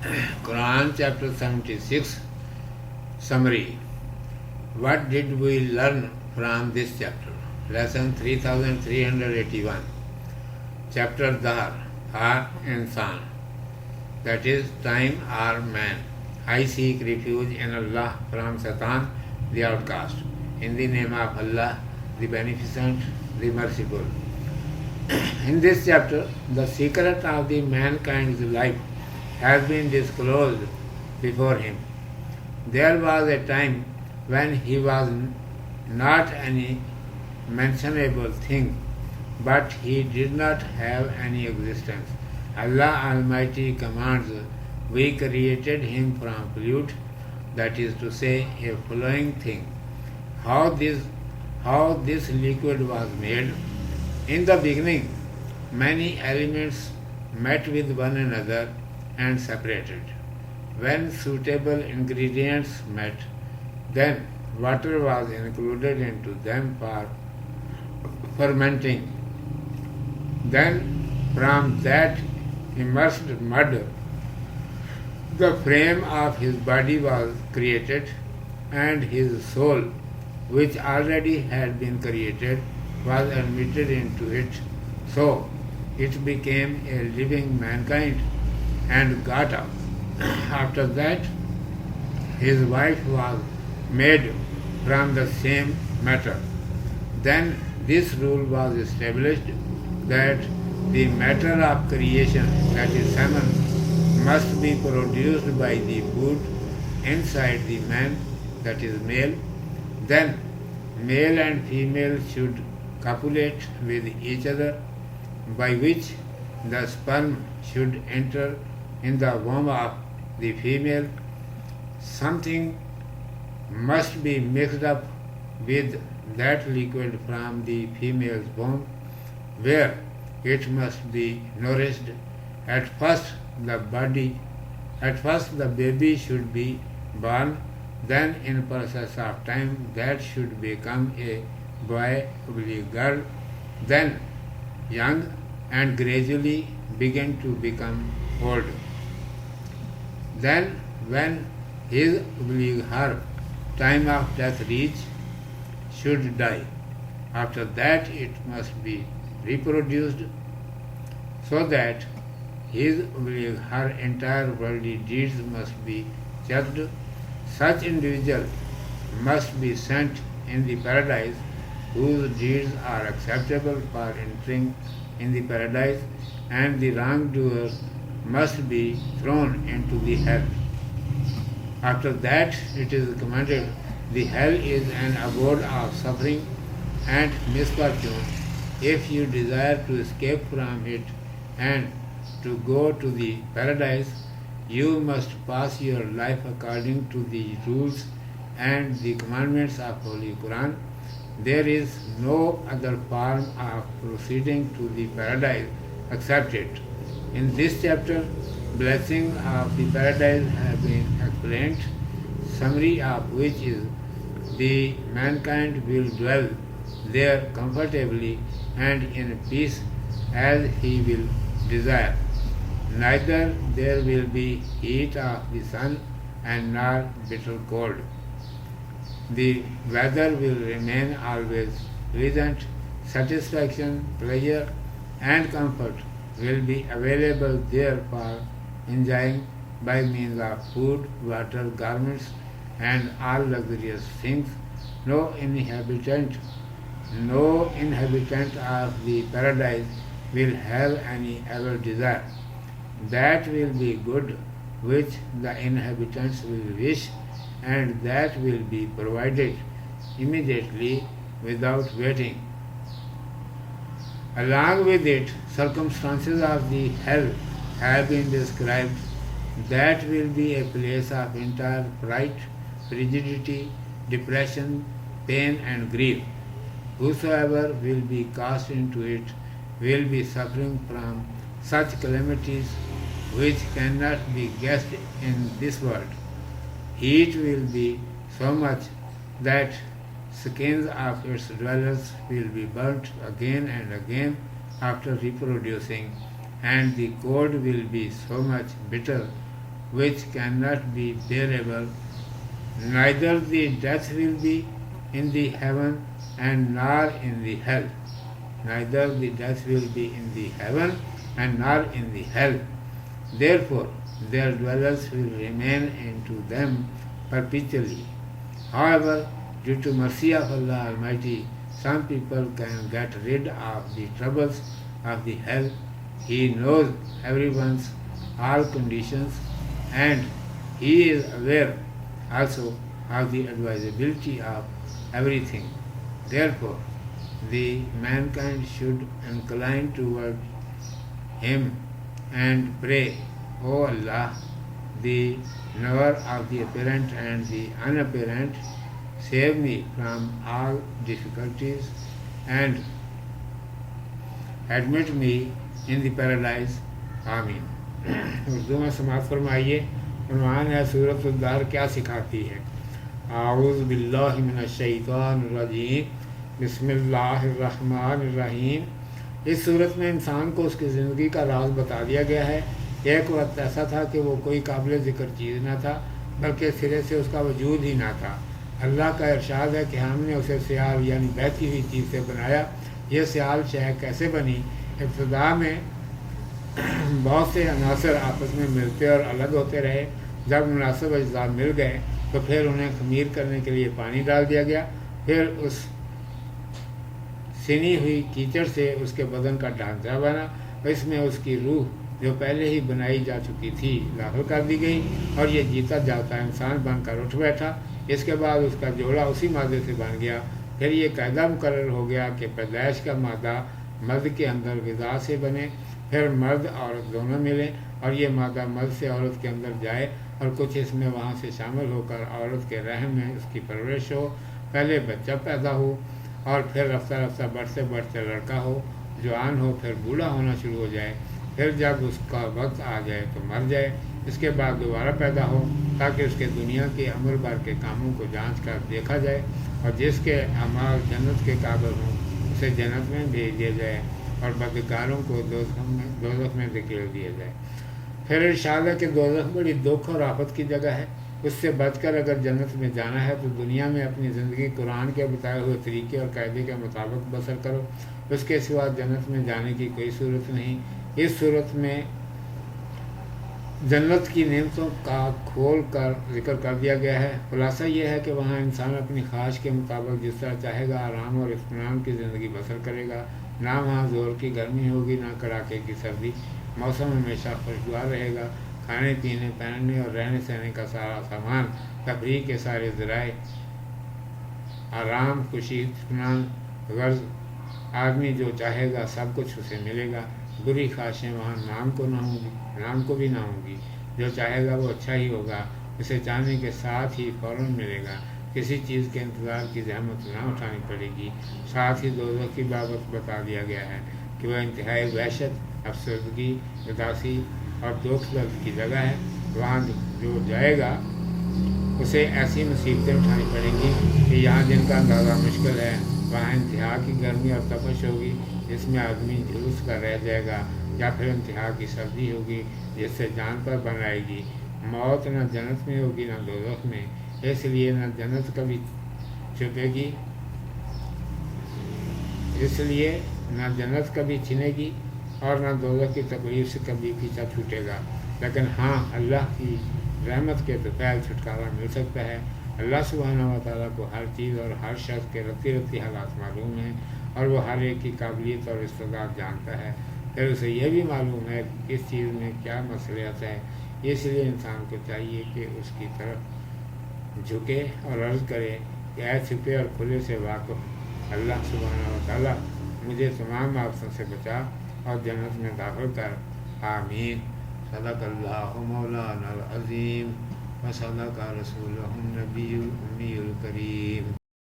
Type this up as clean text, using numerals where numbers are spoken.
Quran chapter 76 Summary. What did we learn from this chapter? Lesson 3381. Chapter Dahar, Ha Insan, that is time or man. I seek refuge in Allah from Satan, the outcast. In the name of Allah, the Beneficent, the Merciful. In this chapter, the secret of the mankind's life has been disclosed before him. There was a time when he was not any mentionable thing, but he did not have any existence. Allah Almighty commands, we created him from fluid, that is to say, a flowing thing. How this liquid was made? In the beginning, many elements met with one another and separated. When suitable ingredients met, then water was included into them for fermenting. Then from that immersed mud, the frame of his body was created, and his soul, which already had been created, was admitted into it. So it became a living mankind and got up. After that, his wife was made from the same matter. Then this rule was established that the matter of creation, that is semen, must be produced by the food inside the man, that is male. Then male and female should copulate with each other, by which the sperm should enter in the womb of the female. Something must be mixed up with that liquid from the female's womb, where it must be nourished. At first the baby should be born, then in process of time that should become a boy or girl, then young, and gradually begin to become old. Then when his or her time of death reach, should die. After that it must be reproduced, so that his or her entire worldly deeds must be checked. Such individual must be sent in the paradise, whose deeds are acceptable for entering in the paradise, and the wrongdoer must be thrown into the hell. After that it is commanded, the hell is an abode of suffering and misfortune. If you desire to escape from it and to go to the paradise, you must pass your life according to the rules and the commandments of Holy Quran. There is no other form of proceeding to the paradise except it. In this chapter, blessings of the paradise have been explained, summary of which is the mankind will dwell there comfortably and in peace as he will desire. Neither there will be heat of the sun and nor bitter cold. The weather will remain always pleasant. Satisfaction, pleasure, and comfort will be available there for enjoying by means of food, water, garments, and all luxurious things. No inhabitant of the paradise will have any other desire. That will be good which the inhabitants will wish, and that will be provided immediately without waiting. Along with it, circumstances of the hell have been described. That will be a place of entire fright, frigidity, depression, pain, and grief. Whosoever will be cast into it will be suffering from such calamities which cannot be guessed in this world. Heat will be so much that skins of its dwellers will be burnt again and again after reproducing, and the cold will be so much bitter which cannot be bearable, neither the death will be in the heaven and nor in the hell. Neither the death will be in the heaven and nor in the hell. Therefore, their dwellers will remain into them perpetually. However, due to mercy of Allah Almighty, some people can get rid of the troubles of the hell. He knows everyone's all conditions, and He is aware also of the advisability of everything. Therefore, the mankind should incline toward Him and pray, O Allah, the knower of the apparent and the unapparent, save me from all difficulties and admit me in the paradise. आमीन। उर्दू में समाप्त फरमाइए। फरमान है सूरत अद-दहर क्या सिखाती है। आऊज़ु बिल्लाहि मिनश शैतानिर रजीम, बिस्मिल्लाहिर रहमानिर रहीम। इस सूरत में इंसान को उसकी ज़िंदगी का राज बता दिया गया है। एक वक्त ऐसा था कि वो कोई काबिल ज़िक्र चीज़ ना था, बल्कि सिरे से उसका वजूद ही ना था। अल्लाह का इरशाद है कि हमने उसे सियाल यानी बहती हुई चीज़ से बनाया। ये सियाल शय कैसे बनी? इब्तिदा में बहुत से अनासर आपस में मिलते और अलग होते रहे। जब मुनासिब अज्जा मिल गए तो फिर उन्हें खमीर करने के लिए पानी डाल दिया गया। फिर उस सिनी हुई कीचड़ से उसके बदन का ढांचा बना, इसमें उसकी रूह जो पहले ही बनाई जा चुकी थी दाखिल कर दी गई और ये जीता जाता इंसान बनकर उठ बैठा। इसके बाद उसका जोड़ा उसी मादे से बन गया। फिर ये कायदा मुकर्रर हो गया कि पैदाइश का मादा मर्द के अंदर ग़िज़ा से बने, फिर मर्द औरत दोनों मिलें और ये मादा मर्द से औरत के अंदर जाए और कुछ इसमें वहाँ से शामिल होकर औरत के रहम में उसकी परवरिश हो। पहले बच्चा पैदा हो और फिर रफ्ता रफ्ता बढ़ते बढ़ते लड़का हो, जवान हो, फिर बूढ़ा होना शुरू हो जाए। फिर जब उसका वक्त आ जाए तो मर जाए। इसके बाद दोबारा पैदा हो ताकि उसके दुनिया के अमल भर के कामों को जांच कर देखा जाए और जिसके अमाल जन्नत के काबिल हों उसे जन्नत में भेज दिया जाए और बदकारों को दोज़ख में धकेल दिया जाए। फिर इरशाद है कि दोज़ख बड़ी दुख और आफत की जगह है। उससे बचकर अगर जन्नत में जाना है तो दुनिया में अपनी ज़िंदगी कुरान के बताए हुए तरीके और कायदे के मुताबिक बसर करो। उसके सिवा जन्नत में जाने की कोई सूरत नहीं। इस सूरत में जन्नत की नेमतों का खोल कर जिक्र कर दिया गया है। खुलासा यह है कि वहाँ इंसान अपनी ख्वाहिश के मुताबिक जिस तरह चाहेगा आराम और इत्मीनान की ज़िंदगी बसर करेगा। ना वहाँ ज़ोर की गर्मी होगी, ना कड़ाके की सर्दी। मौसम हमेशा खुशगवार रहेगा। खाने पीने, पहनने और रहने सहने का सारा सामान, तफरीह के सारे ज़राए, आराम, खुशी, इत्मीनान, गर्ज, आदमी जो चाहेगा सब कुछ उसे मिलेगा। बुरी ख्वाहिशें वहाँ नाम को भी ना होंगी। जो चाहेगा वो अच्छा ही होगा, उसे चाहने के साथ ही फ़ौरन मिलेगा। किसी चीज़ के इंतज़ार की ज़हमत ना उठानी पड़ेगी। साथ ही दोज़ख की बाबत बता दिया गया है कि वह इंतहाई वहशत, अफसरदगी, उदासी और दुख दर्द की जगह है। वहाँ जो जाएगा उसे ऐसी मुसीबतें उठानी पड़ेंगी कि यहाँ जिनका अंदाज़ा मुश्किल है। वहाँ इंतहा की गर्मी और तपश होगी जिसमें आदमी झुलस कर रह जाएगा, या फिर इंतहा की सर्दी होगी जिससे जान पर बन आएगी। मौत न जन्नत में होगी न दोज़ख में, इसलिए न जन्नत कभी छुपेगी, इसलिए न जन्नत कभी छिनेगी और न दोज़ख की तकलीफ से कभी पीछा छूटेगा। लेकिन हाँ, अल्लाह की रहमत के दोपहर छुटकारा मिल सकता है। अल्लाह सुब्हानहू व तआला को हर चीज़ और हर शख्स के रत्ती रत्ती हालात मालूम हैं और वो हर एक की काबिलियत और इस्तेदाद जानता है। फिर उसे यह भी मालूम है कि किस चीज़ में क्या मसलियत है। इसलिए इंसान को चाहिए कि उसकी तरफ झुके और अर्ज़ करे कि ऐ छुपे और खुले से वाक़िफ़ अल्लाह सुब्हानहू व तआला, मुझे तमाम आफतों से बचा और जन्नत में दाखिल कर। आमीन। सदक़ल्लाहु मौलाना अल-अज़ीम व सदक़ रसूलुहुन नबियुल उम्मियुल करीम।